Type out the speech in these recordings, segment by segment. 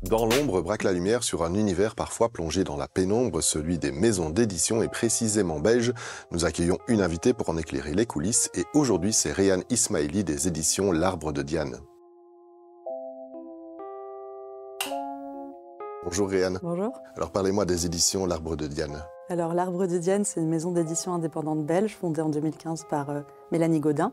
Dans l'ombre braque la lumière sur un univers parfois plongé dans la pénombre, celui des maisons d'édition et précisément belge. Nous accueillons une invitée pour en éclairer les coulisses et aujourd'hui c'est Réane Ismaili des éditions L'Arbre de Diane. Bonjour Réane. Bonjour. Alors parlez-moi des éditions L'Arbre de Diane. Alors L'Arbre de Diane, c'est une maison d'édition indépendante belge fondée en 2015 par Mélanie Gaudin.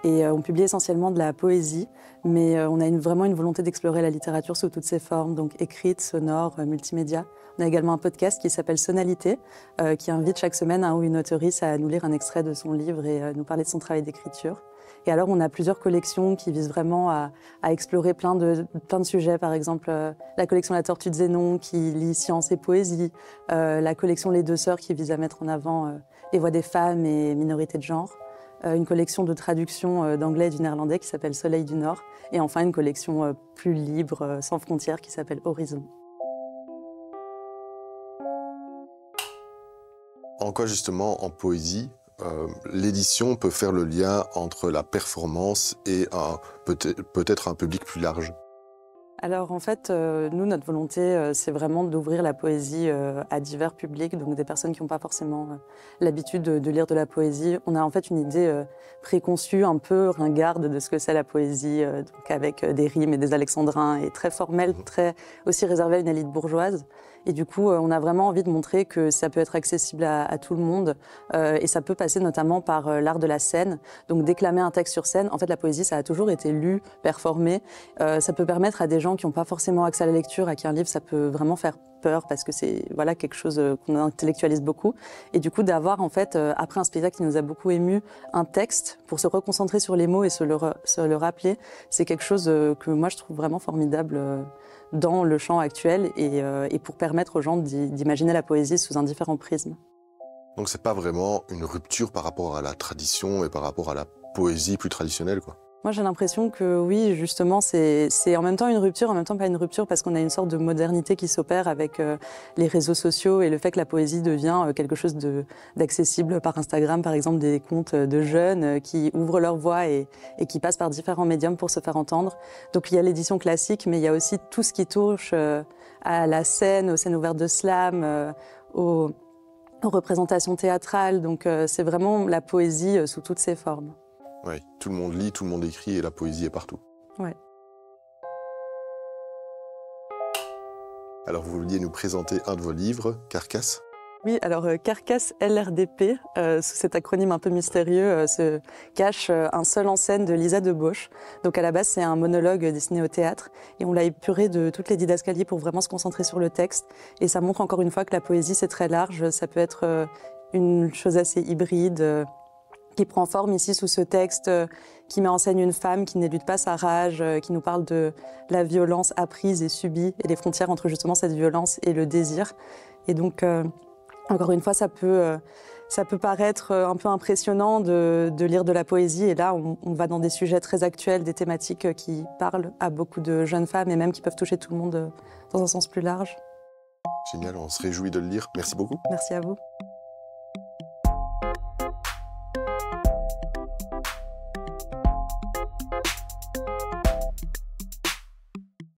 Et on publie essentiellement de la poésie, mais on a vraiment une volonté d'explorer la littérature sous toutes ses formes, donc écrite, sonore, multimédia. On a également un podcast qui s'appelle Sonalité, qui invite chaque semaine un ou une auteurice à nous lire un extrait de son livre et nous parler de son travail d'écriture. Et alors, on a plusieurs collections qui visent vraiment à explorer plein de sujets. Par exemple, la collection La Tortue de Zénon qui lie science et poésie. La collection Les Deux Sœurs qui vise à mettre en avant les voix des femmes et minorités de genre. Une collection de traduction d'anglais et du néerlandais qui s'appelle Soleil du Nord. Et enfin, une collection plus libre, sans frontières, qui s'appelle Horizon. En quoi justement, en poésie, l'édition peut faire le lien entre la performance et peut-être un public plus large? Alors en fait, nous, notre volonté, c'est vraiment d'ouvrir la poésie à divers publics, donc des personnes qui n'ont pas forcément l'habitude de lire de la poésie. On a en fait une idée préconçue, un peu ringarde de ce que c'est la poésie, donc avec des rimes et des alexandrins, et très formelle, très aussi réservée à une élite bourgeoise. Et du coup, on a vraiment envie de montrer que ça peut être accessible à tout le monde et ça peut passer notamment par l'art de la scène. Donc déclamer un texte sur scène, en fait la poésie ça a toujours été lu, performé. Ça peut permettre à des gens qui n'ont pas forcément accès à la lecture, à qui un livre ça peut vraiment faire peur parce que c'est voilà, quelque chose qu'on intellectualise beaucoup. Et du coup d'avoir en fait, après un spectacle qui nous a beaucoup ému, un texte pour se reconcentrer sur les mots et se le rappeler, c'est quelque chose que moi je trouve vraiment formidable dans le champ actuel et pour permettre aux gens d'imaginer la poésie sous un différent prisme. Donc c'est pas vraiment une rupture par rapport à la tradition et par rapport à la poésie plus traditionnelle, quoi. Moi j'ai l'impression que oui, justement, c'est en même temps une rupture, en même temps pas une rupture, parce qu'on a une sorte de modernité qui s'opère avec les réseaux sociaux et le fait que la poésie devient quelque chose d'accessible par Instagram, par exemple, des comptes de jeunes qui ouvrent leur voix et qui passent par différents médiums pour se faire entendre. Donc il y a l'édition classique, mais il y a aussi tout ce qui touche à la scène, aux scènes ouvertes de slam, aux représentations théâtrales. Donc c'est vraiment la poésie sous toutes ses formes. Oui, tout le monde lit, tout le monde écrit et la poésie est partout. Ouais. Alors vous vouliez nous présenter un de vos livres, Carcasse? Oui, alors Carcasse LRDP, sous cet acronyme un peu mystérieux, se cache un seul en scène de Lisa Debauche. Donc à la base, c'est un monologue destiné au théâtre et on l'a épuré de toutes les didascalies pour vraiment se concentrer sur le texte. Et ça montre encore une fois que la poésie, c'est très large, ça peut être une chose assez hybride, qui prend forme ici sous ce texte qui met en scène une femme qui n'élude pas sa rage, qui nous parle de la violence apprise et subie et les frontières entre justement cette violence et le désir. Et donc, encore une fois, ça peut paraître un peu impressionnant de lire de la poésie. Et là, on va dans des sujets très actuels, des thématiques qui parlent à beaucoup de jeunes femmes et même qui peuvent toucher tout le monde dans un sens plus large. Génial, on se réjouit de le lire. Merci beaucoup. Merci à vous.